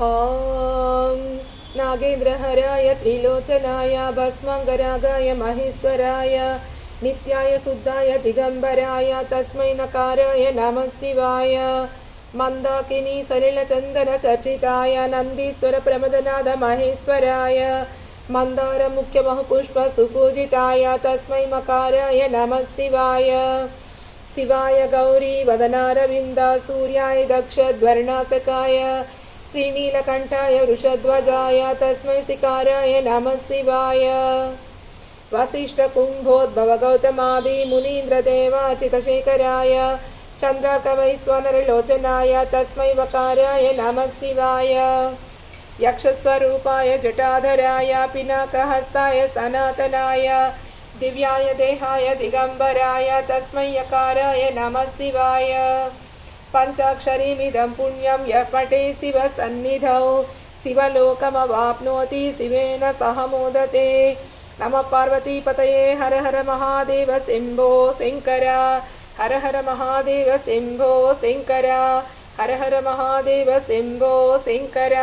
ॐ नागेन्द्रहराय त्रिलोचनाय भस्माङ्गरागाय महेश्वराय नित्याय शुद्धाय दिगंबराय तस्मै नकाराय नमः शिवाय मंदाकिनी सलिलचंदन चर्चिताय नंदीश्वर प्रमदनाद महेश्वराय मंदार मुख्य बहुपुष्प सुपूजिताय तस्मै मकाराय नमः शिवाय शिवाय गौरी वदनारविंद सूर्याय दक्षध्वर्णासकाय श्रीनीलकंठाय वृषध्वजाय तस्मै सिकाराय नमः शिवाय वसिष्ठ कुंभोद्भव गौतमादि मुनीन्द्र देवाचितशेखराय चंद्रार्कवैश्वानरलोचनाय तस्मै वकाराय नमः शिवाय यक्षस्वरूपाय जटाधराय पिनाकहस्ताय सनातनाय दिव्याय देहाय दिगंबराय तस्मै यकाराय नमः शिवाय पंचाक्षरीमिदं पुण्यं यः पठेत् शिवसन्निधौ शिवलोकमवाप्नोति शिवेन सह मोदते। नमः पार्वतीपतये हर हर महादेव शंभो शंकर हर हर महादेव शंभो शंकर हर हर महादेव शंभो शंकर।